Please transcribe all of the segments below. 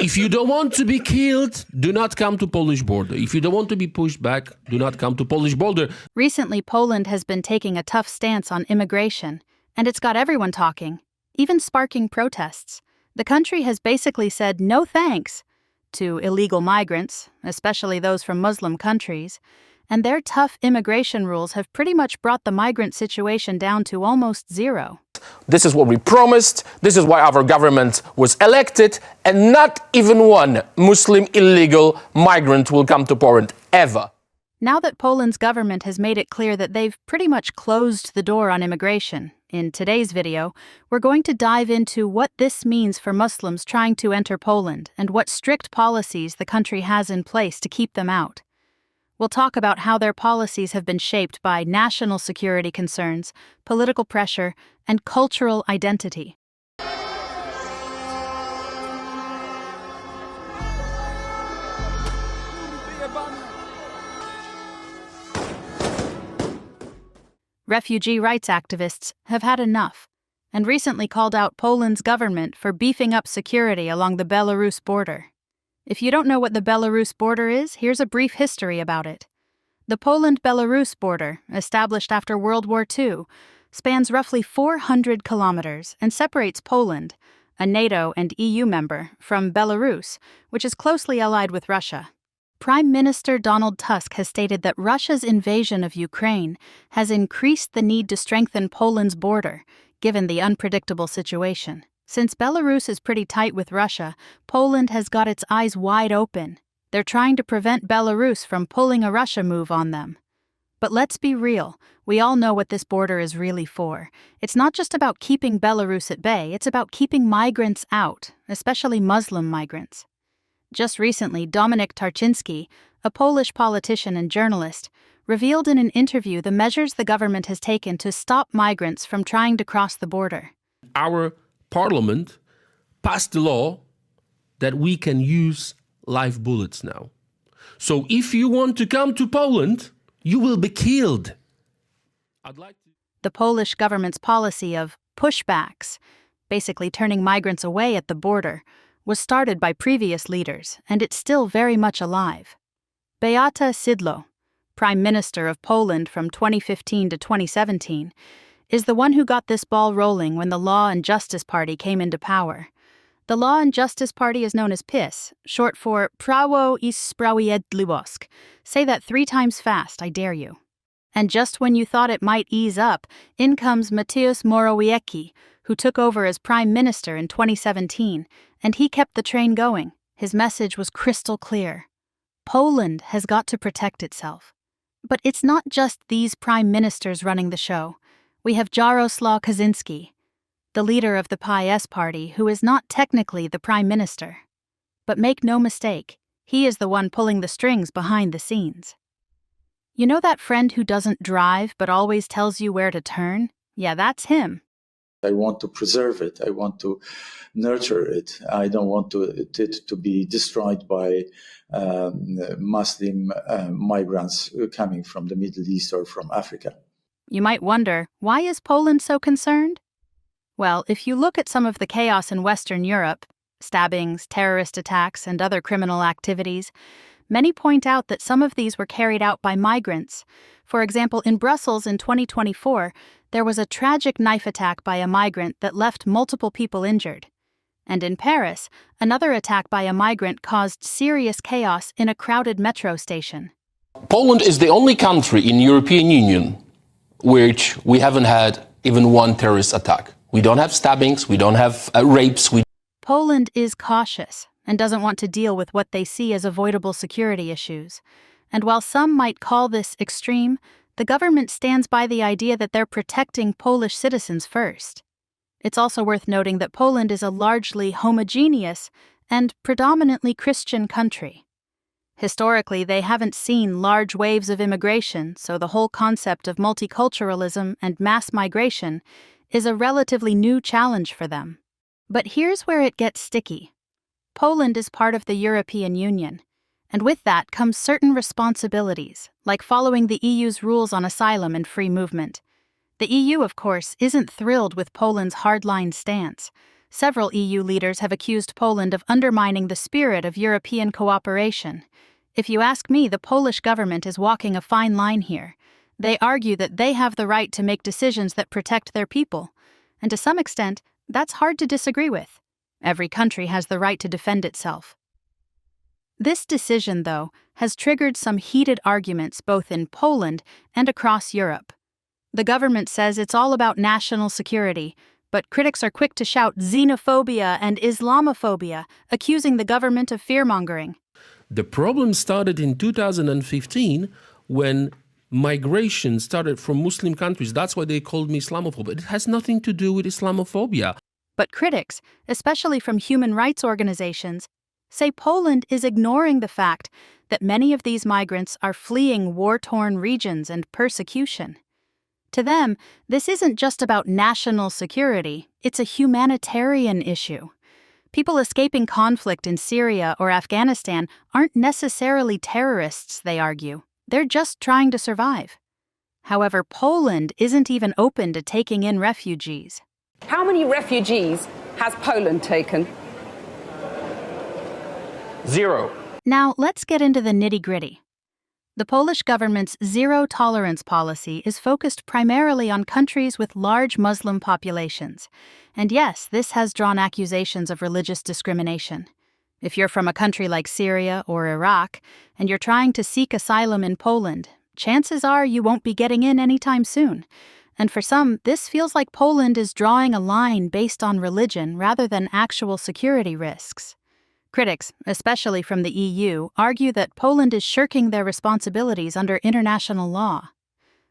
If you don't want to be killed, do not come to Polish border. If you don't want to be pushed back, do not come to Polish border. Recently, Poland has been taking a tough stance on immigration, and it's got everyone talking, even sparking protests. The country has basically said no thanks to illegal migrants, especially those from Muslim countries, and their tough immigration rules have pretty much brought the migrant situation down to almost zero. This is what we promised, this is why our government was elected, and not even one Muslim illegal migrant will come to Poland, ever. Now that Poland's government has made it clear that they've pretty much closed the door on immigration, in today's video, we're going to dive into what this means for Muslims trying to enter Poland and what strict policies the country has in place to keep them out. We'll talk about how their policies have been shaped by national security concerns, political pressure, and cultural identity. Refugee rights activists have had enough and recently called out Poland's government for beefing up security along the Belarus border. If you don't know what the Belarus border is, here's a brief history about it. The Poland-Belarus border, established after World War II, spans roughly 400 kilometers and separates Poland, a NATO and EU member, from Belarus, which is closely allied with Russia. Prime Minister Donald Tusk has stated that Russia's invasion of Ukraine has increased the need to strengthen Poland's border, given the unpredictable situation. Since Belarus is pretty tight with Russia, Poland has got its eyes wide open. They're trying to prevent Belarus from pulling a Russia move on them. But let's be real, we all know what this border is really for. It's not just about keeping Belarus at bay, it's about keeping migrants out, especially Muslim migrants. Just recently, Dominik Tarczynski, a Polish politician and journalist, revealed in an interview the measures the government has taken to stop migrants from trying to cross the border. Our parliament passed a law that we can use live bullets now. So if you want to come to Poland, you will be killed. The Polish government's policy of pushbacks, basically turning migrants away at the border, was started by previous leaders, and it's still very much alive. Beata Szydło, Prime Minister of Poland from 2015 to 2017, is the one who got this ball rolling when the Law and Justice Party came into power. The Law and Justice Party is known as PiS, short for Prawo i Sprawiedliwość. Say that 3 times fast, I dare you. And just when you thought it might ease up, in comes Mateusz Morawiecki, who took over as Prime Minister in 2017, and he kept the train going. His message was crystal clear. Poland has got to protect itself. But it's not just these prime ministers running the show. We have Jarosław Kaczynski, the leader of the PiS party, who is not technically the prime minister. But make no mistake, he is the one pulling the strings behind the scenes. You know that friend who doesn't drive but always tells you where to turn? Yeah, that's him. I want to preserve it. I want to nurture it. I don't want it to be destroyed by Muslim migrants coming from the Middle East or from Africa. You might wonder, why is Poland so concerned? Well, if you look at some of the chaos in Western Europe, stabbings, terrorist attacks, and other criminal activities, many point out that some of these were carried out by migrants. For example, in Brussels in 2024, there was a tragic knife attack by a migrant that left multiple people injured. And in Paris, another attack by a migrant caused serious chaos in a crowded metro station. Poland is the only country in the European Union which we haven't had even one terrorist attack. We don't have stabbings, we don't have rapes. Poland is cautious and doesn't want to deal with what they see as avoidable security issues. And while some might call this extreme, the government stands by the idea that they're protecting Polish citizens first. It's also worth noting that Poland is a largely homogeneous and predominantly Christian country. Historically, they haven't seen large waves of immigration, so the whole concept of multiculturalism and mass migration is a relatively new challenge for them. But here's where it gets sticky. Poland is part of the European Union, and with that comes certain responsibilities, like following the EU's rules on asylum and free movement. The EU, of course, isn't thrilled with Poland's hardline stance, Several EU leaders have accused Poland of undermining the spirit of European cooperation. If you ask me, the Polish government is walking a fine line here. They argue that they have the right to make decisions that protect their people. And to some extent, that's hard to disagree with. Every country has the right to defend itself. This decision, though, has triggered some heated arguments both in Poland and across Europe. The government says it's all about national security, but critics are quick to shout xenophobia and Islamophobia, accusing the government of fear-mongering. The problem started in 2015 when migration started from Muslim countries. That's why they called me Islamophobe. It has nothing to do with Islamophobia. But critics, especially from human rights organizations, say Poland is ignoring the fact that many of these migrants are fleeing war-torn regions and persecution. To them, this isn't just about national security, it's a humanitarian issue. People escaping conflict in Syria or Afghanistan aren't necessarily terrorists, they argue. They're just trying to survive. However, Poland isn't even open to taking in refugees. How many refugees has Poland taken? 0. Now, let's get into the nitty-gritty. The Polish government's zero-tolerance policy is focused primarily on countries with large Muslim populations. And yes, this has drawn accusations of religious discrimination. If you're from a country like Syria or Iraq, and you're trying to seek asylum in Poland, chances are you won't be getting in anytime soon. And for some, this feels like Poland is drawing a line based on religion rather than actual security risks. Critics, especially from the EU, argue that Poland is shirking their responsibilities under international law.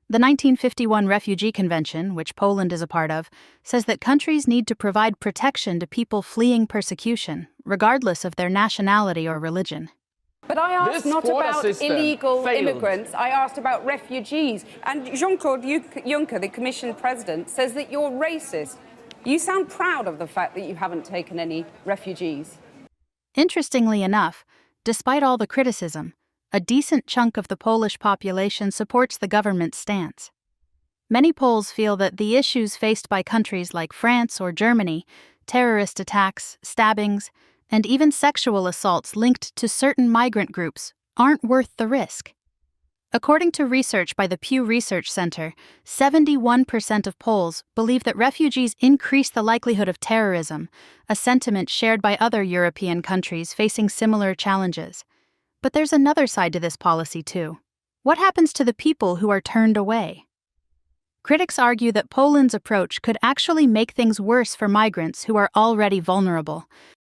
The 1951 Refugee Convention, which Poland is a part of, says that countries need to provide protection to people fleeing persecution, regardless of their nationality or religion. But I asked not about illegal immigrants, I asked about refugees. And Jean-Claude Juncker, the Commission President, says that you're racist. You sound proud of the fact that you haven't taken any refugees. Interestingly enough, despite all the criticism, a decent chunk of the Polish population supports the government's stance. Many Poles feel that the issues faced by countries like France or Germany, terrorist attacks, stabbings, and even sexual assaults linked to certain migrant groups, aren't worth the risk. According to research by the Pew Research Center, 71% of Poles believe that refugees increase the likelihood of terrorism, a sentiment shared by other European countries facing similar challenges. But there's another side to this policy, too. What happens to the people who are turned away? Critics argue that Poland's approach could actually make things worse for migrants who are already vulnerable.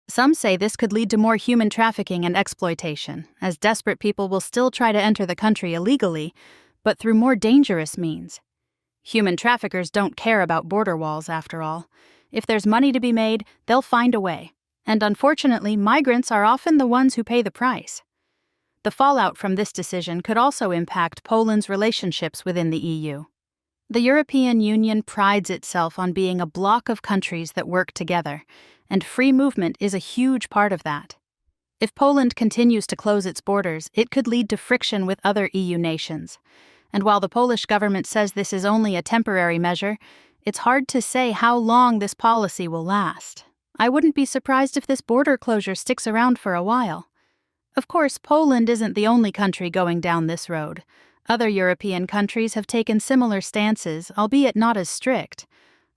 Some say this could lead to more human trafficking and exploitation, as desperate people will still try to enter the country illegally, but through more dangerous means. Human traffickers don't care about border walls, after all. If there's money to be made, they'll find a way. And unfortunately, migrants are often the ones who pay the price. The fallout from this decision could also impact Poland's relationships within the EU. The European Union prides itself on being a bloc of countries that work together, and free movement is a huge part of that. If Poland continues to close its borders, it could lead to friction with other EU nations. And while the Polish government says this is only a temporary measure, it's hard to say how long this policy will last. I wouldn't be surprised if this border closure sticks around for a while. Of course, Poland isn't the only country going down this road. Other European countries have taken similar stances, albeit not as strict.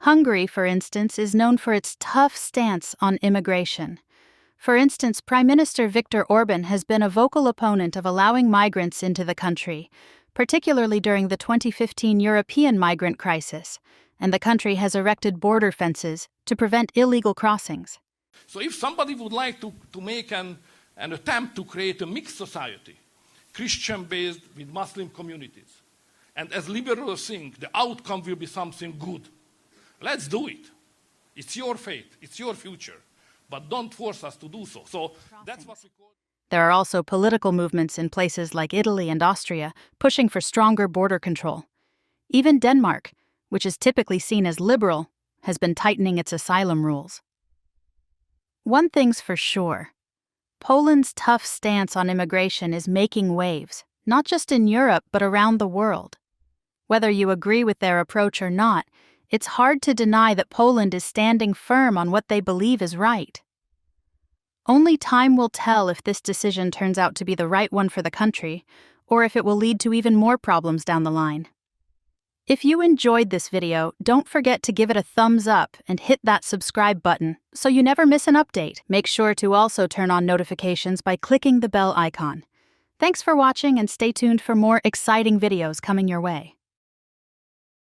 Hungary, for instance, is known for its tough stance on immigration. For instance, Prime Minister Viktor Orban has been a vocal opponent of allowing migrants into the country, particularly during the 2015 European migrant crisis, and the country has erected border fences to prevent illegal crossings. So if somebody would like to make an attempt to create a mixed society, Christian-based with Muslim communities, and as liberals think the outcome will be something good, let's do it. It's your fate, it's your future, but don't force us to do so. So that's what we call. There are also political movements in places like Italy and Austria pushing for stronger border control. Even Denmark, which is typically seen as liberal, has been tightening its asylum rules. One thing's for sure. Poland's tough stance on immigration is making waves, not just in Europe but around the world. Whether you agree with their approach or not, it's hard to deny that Poland is standing firm on what they believe is right. Only time will tell if this decision turns out to be the right one for the country, or if it will lead to even more problems down the line. If you enjoyed this video, don't forget to give it a thumbs up and hit that subscribe button so you never miss an update. Make sure to also turn on notifications by clicking the bell icon. Thanks for watching and stay tuned for more exciting videos coming your way.